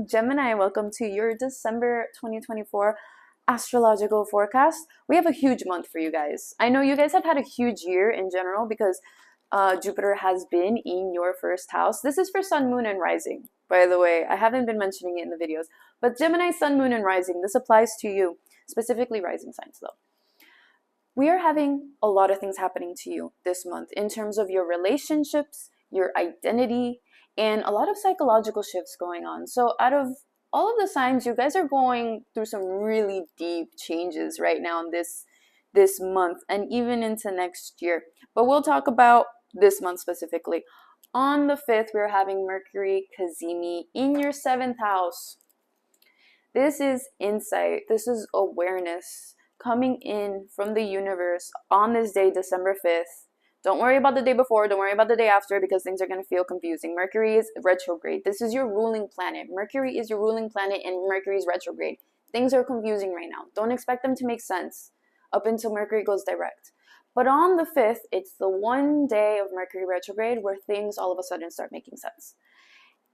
Gemini, welcome to your December 2024 astrological forecast. We have a huge month for you guys. I know you guys have had a huge year in general because Jupiter has been in your first house. This is for Sun, Moon, and Rising, by the way. I haven't been mentioning it in the videos, but Gemini, Sun, Moon, and Rising, this applies to you, specifically rising signs though. We are having a lot of things happening to you this month in terms of your relationships, your identity, and a lot of psychological shifts going on. So out of all of the signs, you guys are going through some really deep changes right now in this month and even into next year. But we'll talk about this month specifically. On the 5th, we're having Mercury Cazimi in your 7th house. This is insight. This is awareness coming in from the universe on this day, December 5th. Don't worry about the day before. Don't worry about the day after because things are going to feel confusing. Mercury is retrograde. This is your ruling planet. Mercury is your ruling planet and Mercury is retrograde. Things are confusing right now. Don't expect them to make sense up until Mercury goes direct. But on the 5th, it's the one day of Mercury retrograde where things all of a sudden start making sense.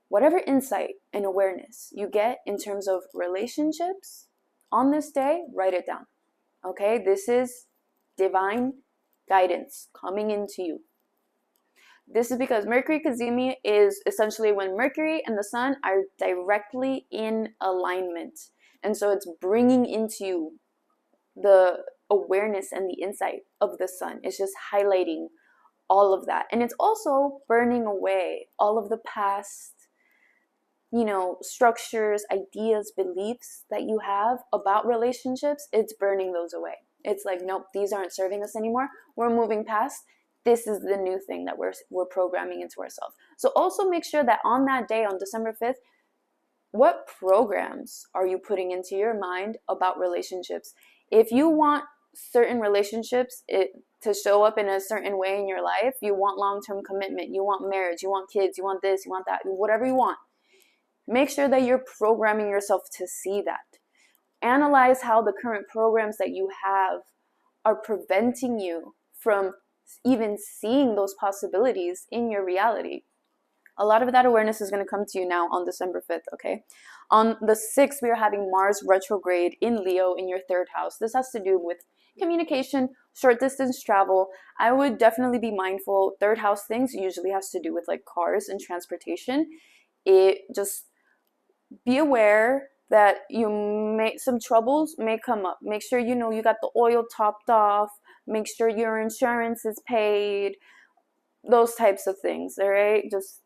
Whatever insight and awareness you get in terms of relationships on this day, write it down. Okay, this is divine guidance coming into you. This is because Mercury Cazimi is essentially when Mercury and the Sun are directly in alignment. And so it's bringing into you the awareness and the insight of the Sun. It's just highlighting all of that. And it's also burning away all of the past structures, ideas, beliefs that you have about relationships. It's burning those away. It's like, nope, these aren't serving us anymore. We're moving past. This is the new thing that we're programming into ourselves. So also make sure that on that day, on December 5th, what programs are you putting into your mind about relationships? If you want certain relationships to show up in a certain way in your life, you want long-term commitment, you want marriage, you want kids, you want this, you want that, whatever you want, make sure that you're programming yourself to see that. Analyze how the current programs that you have are preventing you from even seeing those possibilities in your reality. A lot of that awareness is going to come to you now on December 5th, okay? On the 6th, we are having Mars retrograde in Leo in your 3rd house. This has to do with communication, short distance travel. I would definitely be mindful. 3rd house things usually has to do with like cars and transportation. It just be aware that some troubles may come up. Make sure you got the oil topped off. Make sure your insurance is paid. Those types of things, all right? Just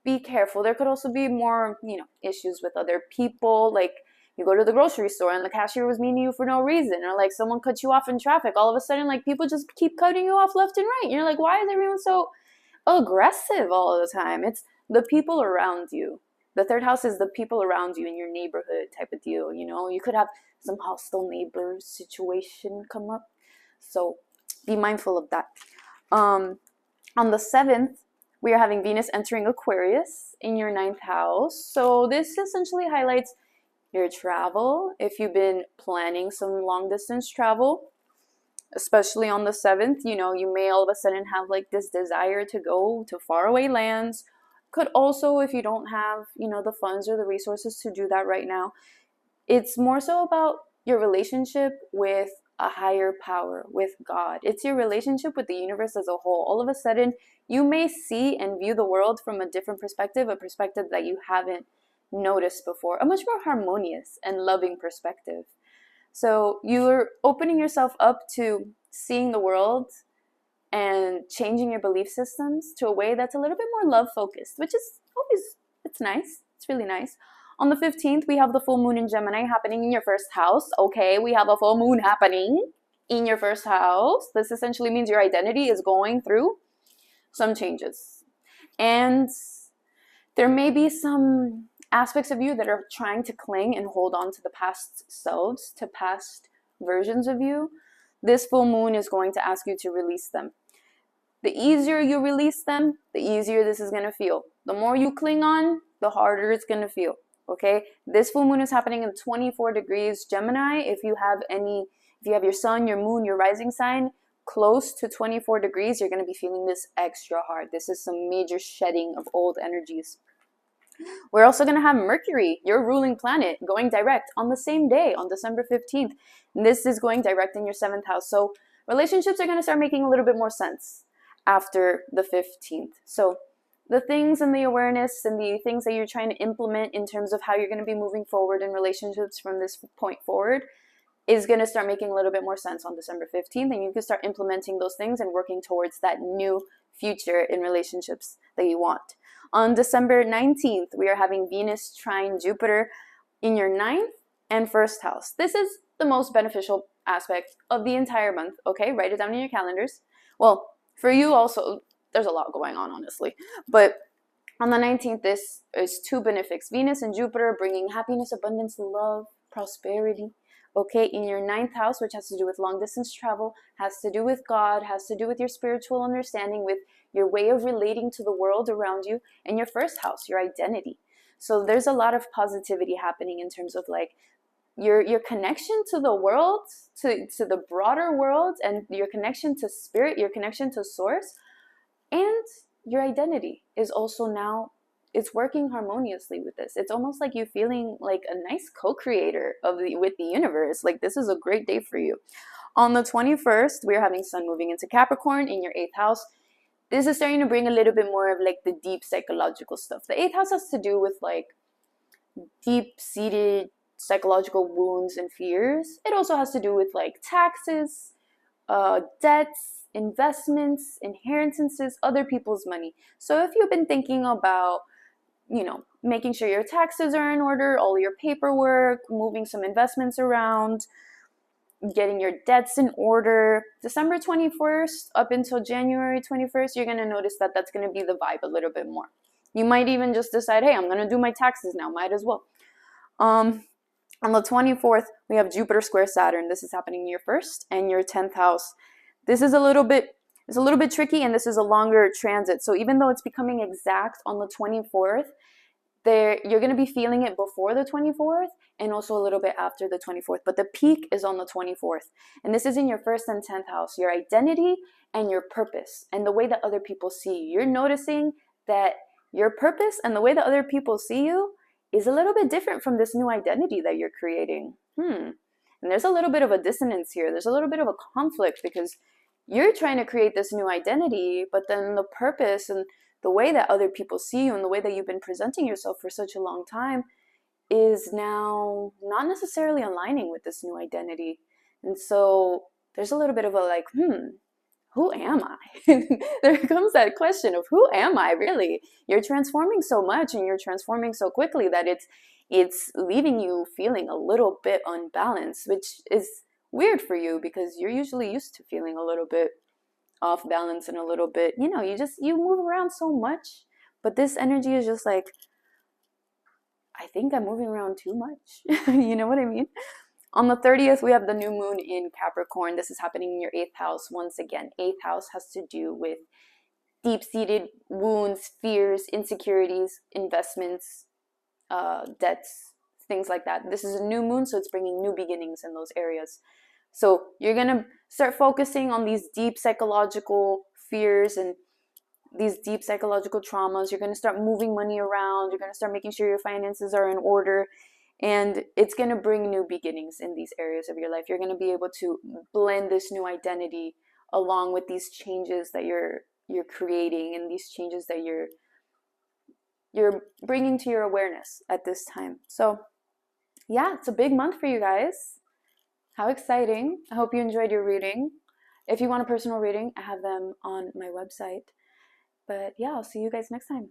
be careful. There could also be more, issues with other people. Like you go to the grocery store and the cashier was mean to you for no reason, or like someone cut you off in traffic. All of a sudden, like people just keep cutting you off left and right. And you're like, why is everyone so aggressive all the time? It's the people around you. The 3rd house is the people around you in your neighborhood type of deal. You could have some hostile neighbor situation come up. So be mindful of that. On the 7th, we are having Venus entering Aquarius in your 9th house. So this essentially highlights your travel. If you've been planning some long distance travel, especially on the 7th, you may all of a sudden have like this desire to go to faraway lands. Could also, if you don't have, the funds or the resources to do that right now, it's more so about your relationship with a higher power, with God. It's your relationship with the universe as a whole. All of a sudden, you may see and view the world from a different perspective, a perspective that you haven't noticed before, a much more harmonious and loving perspective. So you're opening yourself up to seeing the world and changing your belief systems to a way that's a little bit more love focused, which is always, it's nice. It's really nice. On the 15th, we have the full moon in Gemini happening in your 1st house. Okay, we have a full moon happening in your 1st house. This essentially means your identity is going through some changes. And there may be some aspects of you that are trying to cling and hold on to the past selves, to past versions of you. This full moon is going to ask you to release them. The easier you release them, the easier this is going to feel. The more you cling on, the harder it's going to feel. Okay? This full moon is happening in 24 degrees Gemini. If you have your sun, your moon, your rising sign close to 24 degrees, you're going to be feeling this extra hard. This is some major shedding of old energies. We're also going to have Mercury, your ruling planet, going direct on the same day, on December 15th. And this is going direct in your 7th house. So relationships are going to start making a little bit more sense after the 15th. So the things and the awareness and the things that you're trying to implement in terms of how you're going to be moving forward in relationships from this point forward is going to start making a little bit more sense on December 15th. And you can start implementing those things and working towards that new future in relationships that you want. On December 19th, we are having Venus trine Jupiter in your 9th and 1st house. This is the most beneficial aspect of the entire month, okay? Write it down in your calendars. Well, for you also, there's a lot going on, honestly. But on the 19th, this is two benefics. Venus and Jupiter bringing happiness, abundance, love, prosperity. Okay, in your 9th house, which has to do with long distance travel, has to do with God, has to do with your spiritual understanding, with your way of relating to the world around you, and your 1st house, your identity. So there's a lot of positivity happening in terms of like your connection to the world, to the broader world, and your connection to spirit, your connection to source, and your identity is also now, it's working harmoniously with this. It's almost like you feeling like a nice co-creator with the universe. Like this is a great day for you. On the 21st, we're having Sun moving into Capricorn in your 8th house. This is starting to bring a little bit more of like the deep psychological stuff. The 8th house has to do with like deep-seated psychological wounds and fears. It also has to do with like taxes, debts, investments, inheritances, other people's money. So if you've been thinking about, making sure your taxes are in order, all your paperwork, moving some investments around, getting your debts in order, December 21st up until January 21st, you're going to notice that that's going to be the vibe a little bit more. You might even just decide, hey, I'm going to do my taxes now. Might as well. On the 24th, we have Jupiter square Saturn. This is happening in your 1st and your 10th house. This is a little bit tricky, and this is a longer transit. So even though it's becoming exact on the 24th, you're going to be feeling it before the 24th and also a little bit after the 24th. But the peak is on the 24th. And this is in your 1st and 10th house, your identity and your purpose and the way that other people see you. You're noticing that your purpose and the way that other people see you is a little bit different from this new identity that you're creating. And there's a little bit of a dissonance here. There's a little bit of a conflict because you're trying to create this new identity, but then the purpose and the way that other people see you and the way that you've been presenting yourself for such a long time is now not necessarily aligning with this new identity. And so there's a little bit of a like, who am I? There comes that question of who am I really? You're transforming so much and you're transforming so quickly that it's leaving you feeling a little bit unbalanced, which is weird for you because you're usually used to feeling a little bit off balance and a little bit, you move around so much, but this energy is just like, I think I'm moving around too much. You know what I mean? On the 30th, we have the new moon in Capricorn. This is happening in your 8th house. Once again, 8th house has to do with deep-seated wounds, fears, insecurities, investments, debts, things like that. This is a new moon, so it's bringing new beginnings in those areas. So you're going to start focusing on these deep psychological fears and these deep psychological traumas. You're going to start moving money around. You're going to start making sure your finances are in order. And it's going to bring new beginnings in these areas of your life. You're going to be able to blend this new identity along with these changes that you're creating and these changes that you're bringing to your awareness at this time. So yeah, it's a big month for you guys. How exciting. I hope you enjoyed your reading. If you want a personal reading, I have them on my website. But yeah, I'll see you guys next time.